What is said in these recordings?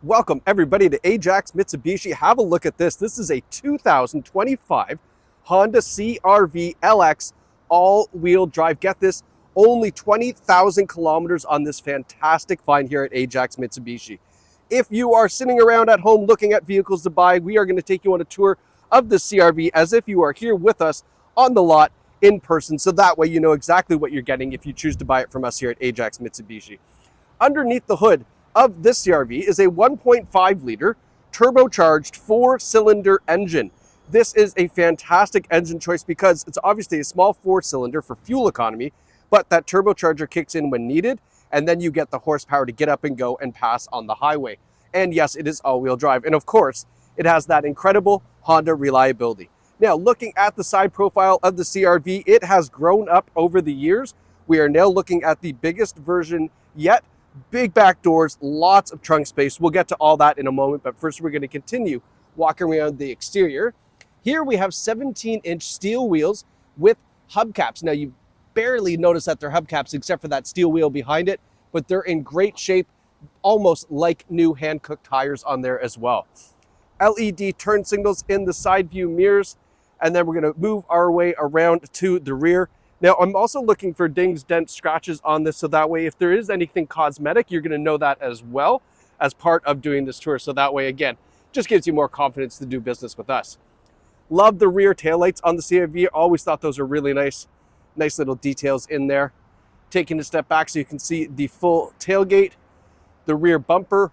Welcome everybody to Ajax Mitsubishi. Have a look at this. This is a 2025 Honda CR-V LX all-wheel drive. Get this, only 20,000 kilometers on this fantastic find here at Ajax Mitsubishi. If you are sitting around at home looking at vehicles to buy, we are going to take you on a tour of the CR-V as if you are here with us on the lot in person. So that way you know exactly what you're getting if you choose to buy it from us here at Ajax Mitsubishi. Underneath the hood of this CR-V is a 1.5 liter turbocharged 4-cylinder engine. This is a fantastic engine choice because it's obviously a small 4-cylinder for fuel economy, but that turbocharger kicks in when needed, and then you get the horsepower to get up and go and pass on the highway. And yes, it is all-wheel drive. And of course, it has that incredible Honda reliability. Now, looking at the side profile of the CR-V, it has grown up over the years. We are now looking at the biggest version yet. Big back doors, lots of trunk space. We'll get to all that in a moment, but first we're going to continue walking around the exterior. Here we have 17-inch steel wheels with hubcaps. Now you barely notice that they're hubcaps except for that steel wheel behind it, but they're in great shape, almost like new hand-cooked tires on there as well. LED turn signals in the side view mirrors, and then we're going to move our way around to the rear. Now, I'm also looking for dings, dents, scratches on this, so that way if there is anything cosmetic, you're going to know that as well as part of doing this tour. So that way, again, just gives you more confidence to do business with us. Love the rear taillights on the CR-V. Always thought those are really nice little details in there. Taking a step back so you can see the full tailgate. The rear bumper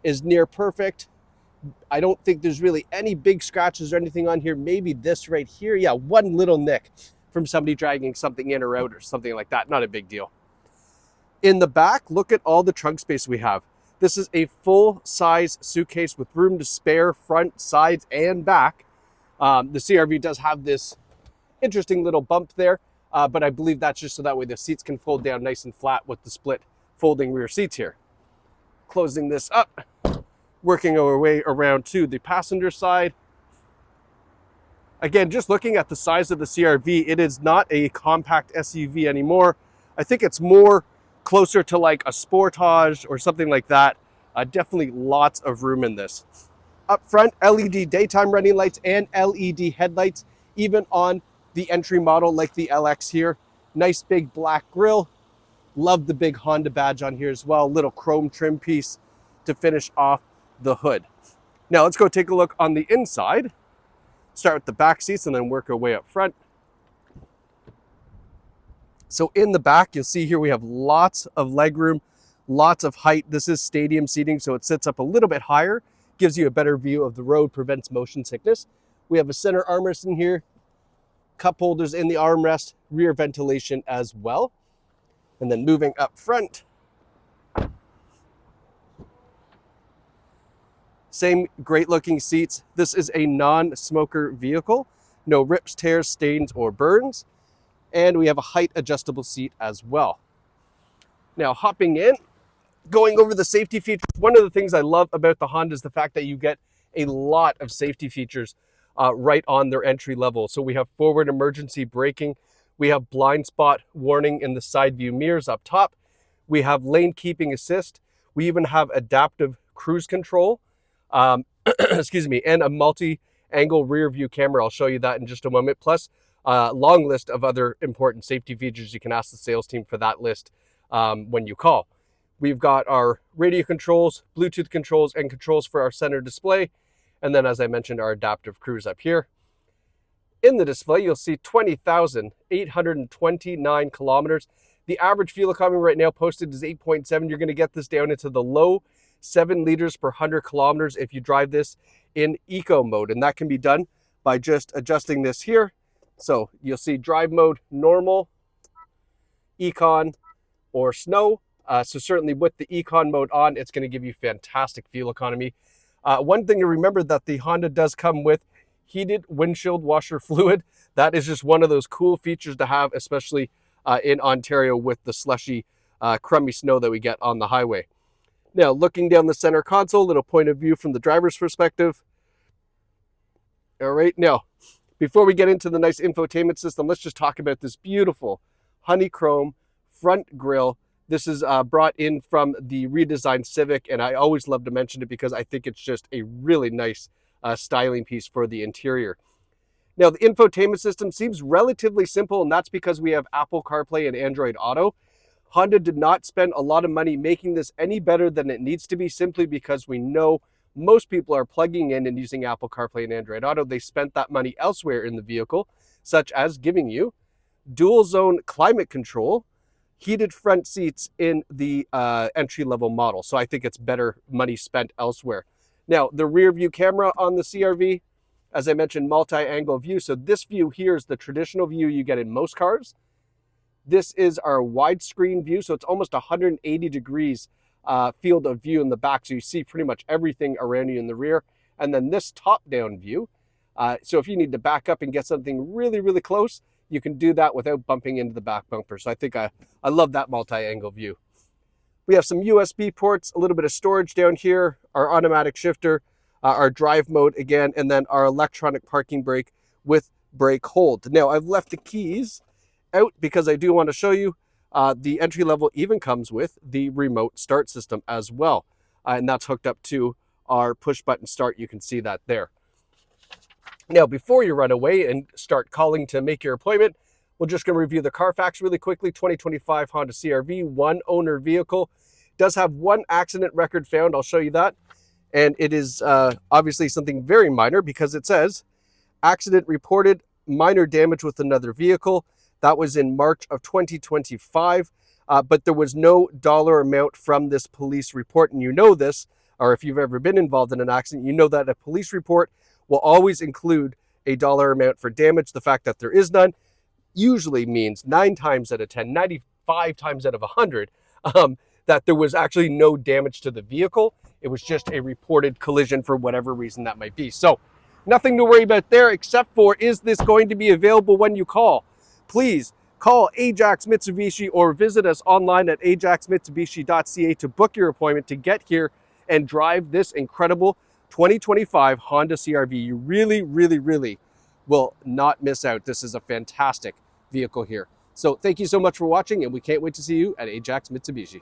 is near perfect. I don't think there's really any big scratches or anything on here. Maybe this right here. Yeah, one little nick from somebody dragging something in or out or something like that. Not a big deal. In the back, look at all the trunk space we have. This is a full-size suitcase with room to spare front, sides, and back. The CR-V does have this interesting little bump there, but I believe that's just so that way the seats can fold down nice and flat with the split folding rear seats here. Closing this up, working our way around to the passenger side. Again, just looking at the size of the CR-V, it is not a compact SUV anymore. I think it's more closer to like a Sportage or something like that. Definitely lots of room in this. Up front, LED daytime running lights and LED headlights, even on the entry model like the LX here. Nice big black grille. Love the big Honda badge on here as well. Little chrome trim piece to finish off the hood. Now let's go take a look on the inside. Start with the back seats and then work our way up front. So in the back, you'll see here we have lots of legroom, lots of height. This is stadium seating, so it sits up a little bit higher, gives you a better view of the road, prevents motion sickness. We have a center armrest in here, cup holders in the armrest, rear ventilation as well. And then moving up front, same great looking seats. This is a non-smoker vehicle. No rips, tears, stains, or burns. And we have a height adjustable seat as well. Now hopping in, going over the safety features. One of the things I love about the Honda is the fact that you get a lot of safety features right on their entry level. So we have forward emergency braking. We have blind spot warning in the side view mirrors up top. We have lane keeping assist. We even have adaptive cruise control. Excuse me, and a multi-angle rear view camera. I'll show you that in just a moment. Plus a long list of other important safety features. You can ask the sales team for that list when you call. We've got our radio controls, Bluetooth controls, and controls for our center display. And then, as I mentioned, our adaptive cruise up here. In the display, you'll see 20,829 kilometers. The average fuel economy right now posted is 8.7. You're going to get this down into the low 7 liters per 100 kilometers if you drive this in eco mode. And that can be done by just adjusting this here. So you'll see drive mode, normal, econ, or snow. So certainly with the econ mode on, it's going to give you fantastic fuel economy. One thing to remember that the Honda does come with heated windshield washer fluid. That is just one of those cool features to have, especially in Ontario with the slushy, crummy snow that we get on the highway. Now, looking down the center console, little point of view from the driver's perspective. All right, now, before we get into the nice infotainment system, let's just talk about this beautiful honeychrome front grille. This is brought in from the redesigned Civic, and I always love to mention it because I think it's just a really nice styling piece for the interior. Now, the infotainment system seems relatively simple, and that's because we have Apple CarPlay and Android Auto. Honda did not spend a lot of money making this any better than it needs to be, simply because we know most people are plugging in and using Apple CarPlay and Android Auto. They spent that money elsewhere in the vehicle, such as giving you dual zone climate control, heated front seats in the entry-level model. So I think it's better money spent elsewhere. Now, the rear view camera on the CR-V, as I mentioned, multi-angle view. So this view here is the traditional view you get in most cars. This is our widescreen view, so it's almost 180 degrees field of view in the back, so you see pretty much everything around you in the rear. And then this top-down view, so if you need to back up and get something really, really close, you can do that without bumping into the back bumper. So I think I love that multi-angle view. We have some USB ports, a little bit of storage down here, our automatic shifter, our drive mode again, and then our electronic parking brake with brake hold. Now, I've left the keys out because I do want to show you the entry level even comes with the remote start system as well. And that's hooked up to our push button start. You can see that there. Now, before you run away and start calling to make your appointment, we're just going to review the Carfax really quickly. 2025 Honda CR-V, one owner vehicle. Does have one accident record found. I'll show you that. And it is obviously something very minor because it says accident reported, minor damage with another vehicle. That was in March of 2025, but there was no dollar amount from this police report. And you know this, or if you've ever been involved in an accident, you know that a police report will always include a dollar amount for damage. The fact that there is none usually means 9 times out of 10, 95 times out of 100, that there was actually no damage to the vehicle. It was just a reported collision for whatever reason that might be. So nothing to worry about there, except for, is this going to be available when you call? Please call Ajax Mitsubishi or visit us online at ajaxmitsubishi.ca to book your appointment to get here and drive this incredible 2025 Honda CR-V. You really, really, really will not miss out. This is a fantastic vehicle here. So thank you so much for watching, and we can't wait to see you at Ajax Mitsubishi.